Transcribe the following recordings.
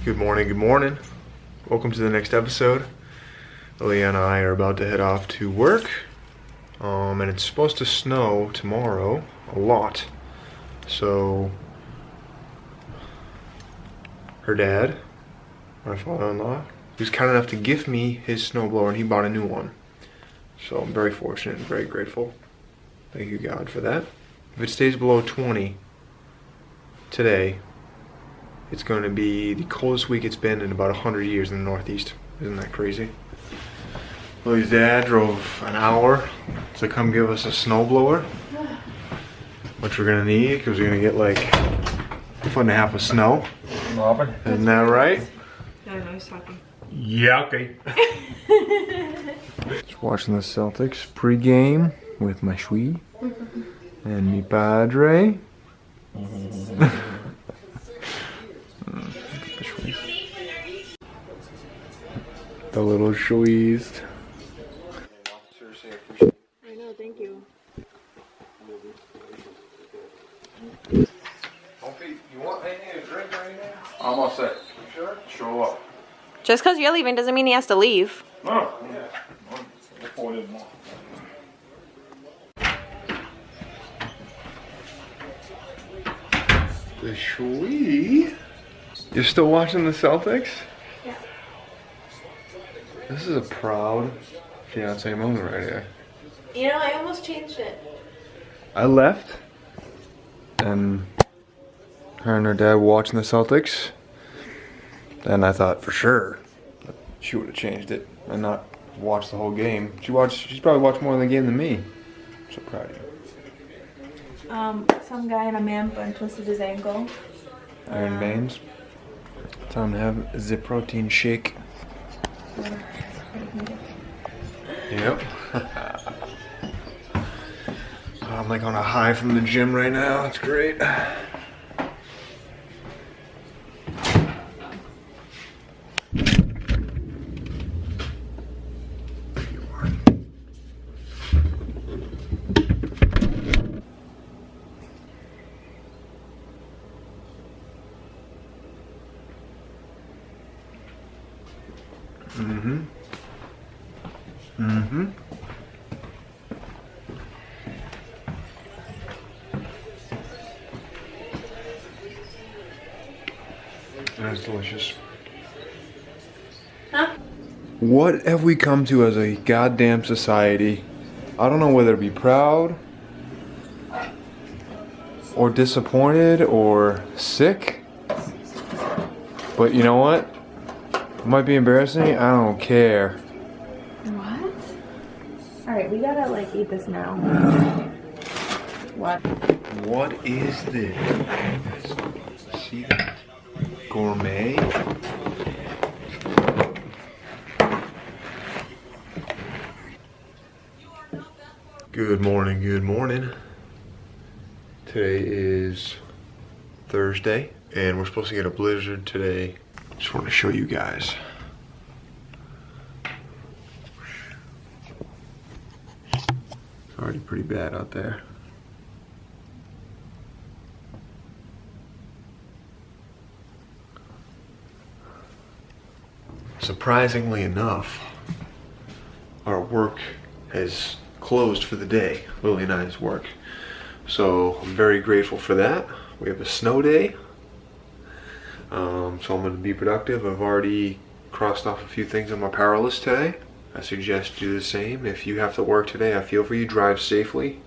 Good morning, good morning. Welcome to the next episode. Leah and I are about to head off to work. And it's supposed to snow tomorrow, a lot. So, her dad, my father-in-law, he was kind enough to gift me his snowblower and he bought a new one. So I'm very fortunate and very grateful. Thank you, God, for that. If it stays below 20 today, it's going to be the coldest week it's been in about 100 years in the Northeast. Isn't that crazy? Lily's dad drove an hour to come give us a snowblower, which we're going to need because we're going to get like a foot and a half of snow. Robin. Isn't that right? No, he's talking. Yeah, okay. Just watching the Celtics pre-game with my Shui and me padre. The little Shuis. I know, thank you. You want anything to drink right now? I'm all set. You sure? Show up. Just because you're leaving doesn't mean he has to leave. No. Yeah. The Shui. You're still watching the Celtics? Yeah. This is a proud fiance moment right here. You know, I almost changed it. I left, and her and her dad were watching the Celtics, and I thought for sure that she would have changed it and not watched the whole game. She's probably watched more of the game than me. I'm so proud of you. Some guy in a man bun twisted his ankle. Iron veins. Time to have a zip protein shake. Yep. I'm like on a high from the gym right now. It's great. That's delicious. Huh? What have we come to as a goddamn society? I don't know whether to be proud or disappointed or sick. But you know what? It might be embarrassing. I don't care. What? Alright, we gotta like eat this now. What? What is this? See that? Gourmet. Good morning, good morning. Today is Thursday, and we're supposed to get a blizzard today. Just want to show you guys. It's already pretty bad out there. Surprisingly enough, our work has closed for the day, Lily and I's work. So I'm very grateful for that. We have a snow day. So I'm going to be productive. I've already crossed off a few things on my power list today. I suggest you do the same. If you have to work today, I feel for you. Drive safely.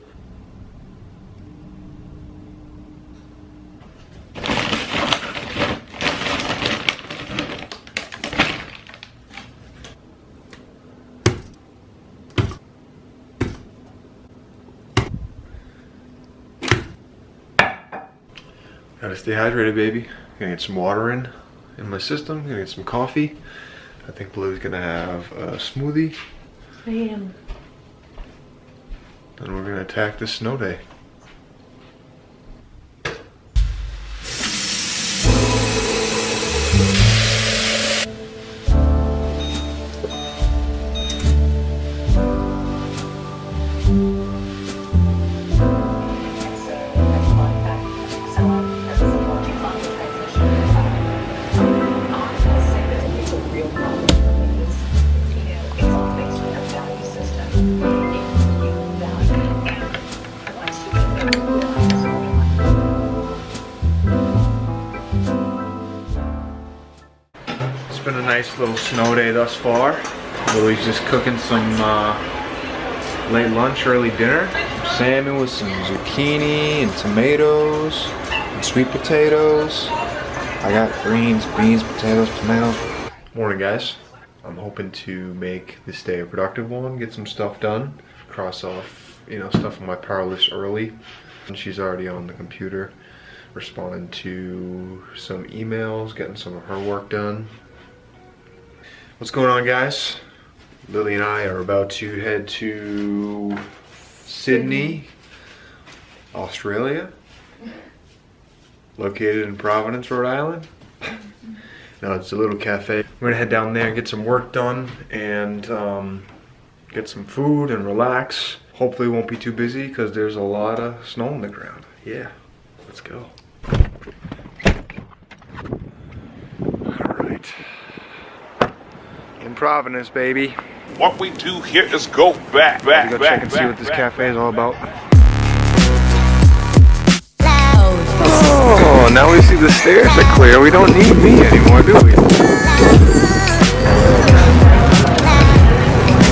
Gotta stay hydrated, baby. Gonna get some water in my system. Gonna get some coffee. I think Blue's gonna have a smoothie. I am. And we're gonna attack this snow day. been a nice little snow day thus far. Lily's just cooking some late lunch, early dinner. Salmon with some zucchini and tomatoes and sweet potatoes. I got greens, beans, potatoes, tomatoes. Morning, guys. I'm hoping to make this day a productive one, get some stuff done, cross off, you know, stuff on my power list early. And she's already on the computer, responding to some emails, getting some of her work done. What's going on, guys? Lily and I are about to head to Sydney, Australia, located in Providence, Rhode Island. Now it's a little cafe. We're gonna head down there and get some work done and get some food and relax. Hopefully it won't be too busy because there's a lot of snow on the ground. Yeah, let's go. All right. In Providence, baby. What we do here is go back. Go check and see what this cafe is all about. Oh, now we see the stairs are clear. We don't need me anymore, do we?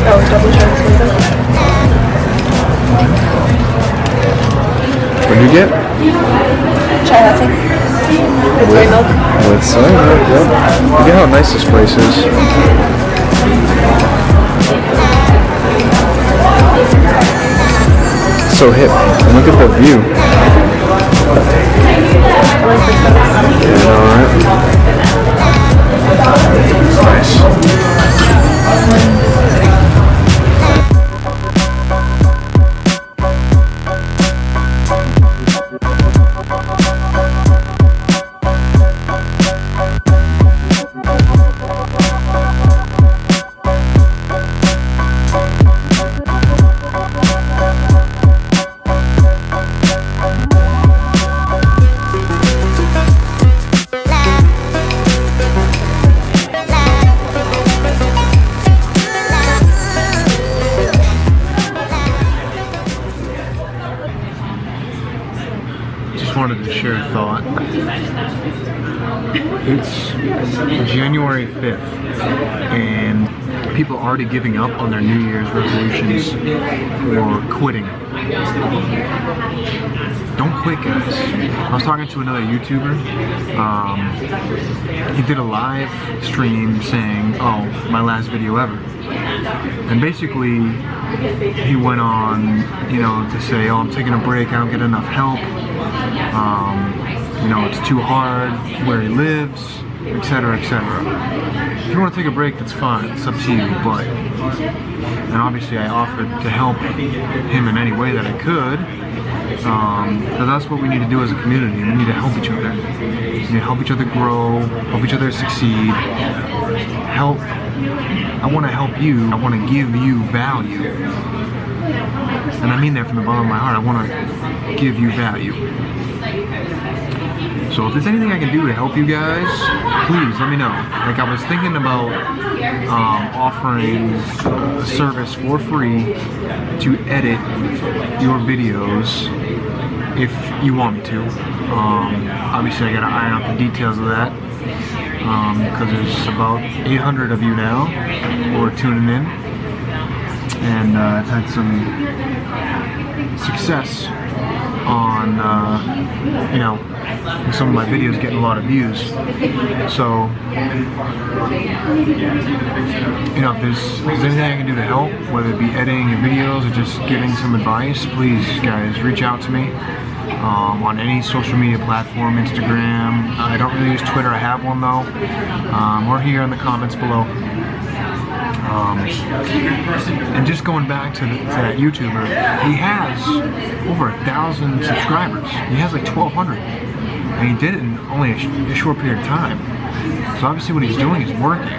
Oh, double shot smoothie. What'd you get? Chai latte. With soy milk. With soy milk, yep. Look at how nice this place is. So hip. And look at the view. Yeah, alright. Nice. Wanted to share a thought. It's January 5th and people are already giving up on their New Year's resolutions or quitting. Don't quit, guys. I was talking to another YouTuber. He did a live stream saying, oh, my last video ever. And basically he went on, you know, to say, oh, I'm taking a break, I don't get enough help. You know, it's too hard where he lives, etc., etc. If you want to take a break, that's fine. It's up to you. But, and obviously, I offered to help him in any way that I could. Because that's what we need to do as a community. We need to help each other. We need to help each other grow, help each other succeed. Help. I want to help you. I want to give you value. And I mean that from the bottom of my heart. I want to give you value. So if there's anything I can do to help you guys, please let me know. Like, I was thinking about offering a service for free to edit your videos if you want me to. Obviously I gotta iron out the details of that because there's about 800 of you now who are tuning in, and I've had some success on you know, some of my videos getting a lot of views. So you know, if there's anything I can do to help, whether it be editing your videos or just giving some advice, please guys reach out to me on any social media platform. Instagram, I don't really use Twitter, I have one though, or here in the comments below. And just going back to that YouTuber, he has over 1,000 subscribers. He has like 1,200, and he did it in only a short period of time. So obviously what he's doing is working.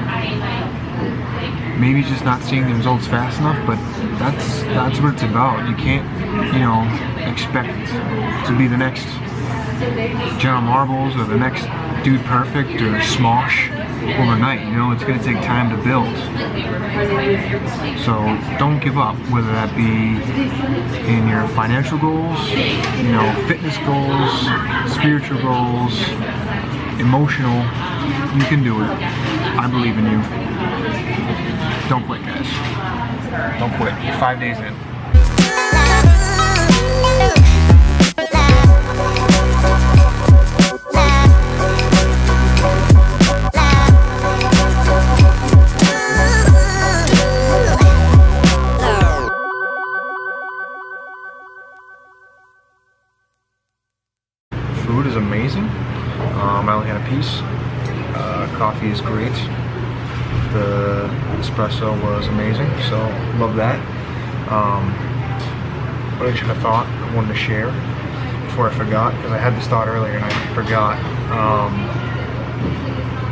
Maybe he's just not seeing the results fast enough, but that's what it's about. You can't, you know, expect to be the next General Marbles or the next Dude Perfect or Smosh overnight. You know, it's going to take time to build. So don't give up, whether that be in your financial goals, you know, fitness goals, spiritual goals, emotional. You can do it. I believe in you. Don't quit, guys. Don't quit. 5 days in. Food is amazing. I only had a piece. Coffee is great. The espresso was amazing, so love that. What I should have thought I wanted to share before I forgot, because I had this thought earlier and I forgot.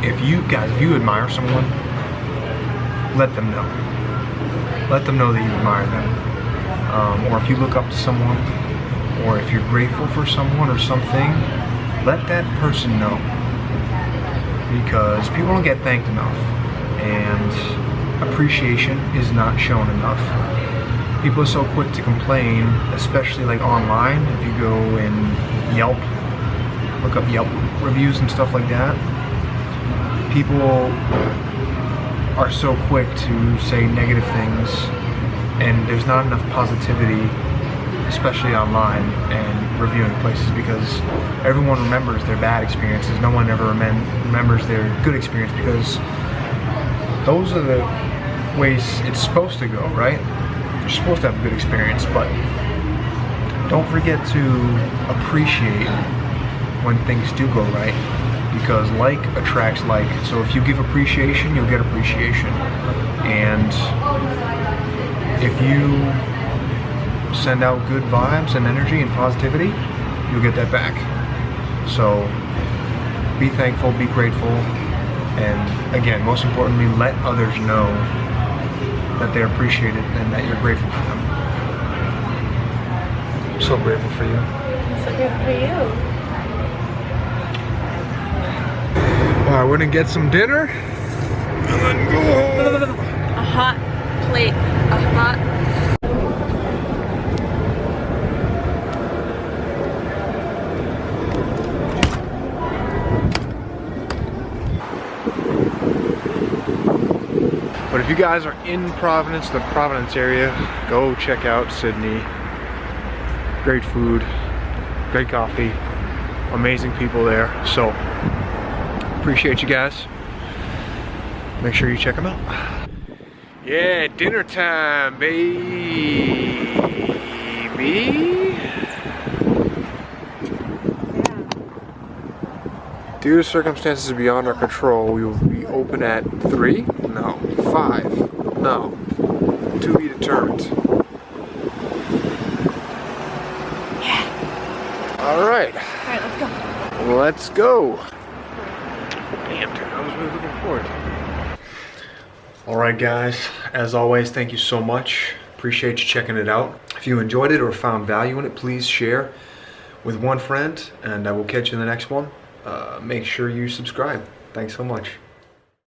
If you admire someone, let them know. Let them know that you admire them. Or if you look up to someone, or if you're grateful for someone or something, let that person know. Because people don't get thanked enough, and appreciation is not shown enough. People are so quick to complain, especially like online. If you go in Yelp, look up Yelp reviews and stuff like that, people are so quick to say negative things, and there's not enough positivity, especially online and reviewing places, because everyone remembers their bad experiences. No one ever remembers their good experience, because those are the ways it's supposed to go, right? You're supposed to have a good experience, but don't forget to appreciate when things do go right, because like attracts like. So if you give appreciation, you'll get appreciation. And if you send out good vibes and energy and positivity, you'll get that back. So be thankful, be grateful, and again, most importantly, let others know that they're appreciated and that you're grateful for them. I'm so grateful for you. I'm so grateful for you. Alright, we're gonna get some dinner and then go home. A hot plate. A hot. But if you guys are in Providence, the Providence area, go check out Sydney. Great food, great coffee, amazing people there. So, appreciate you guys. Make sure you check them out. Yeah, dinner time, baby. Due to circumstances beyond our control, we will be open at 3? No. 5? No. To be determined. Yeah. Alright. Alright, let's go. Let's go. Damn, dude, I was really looking forward to it. Alright, guys. As always, thank you so much. Appreciate you checking it out. If you enjoyed it or found value in it, please share with one friend, and I will catch you in the next one. Make sure you subscribe. Thanks so much.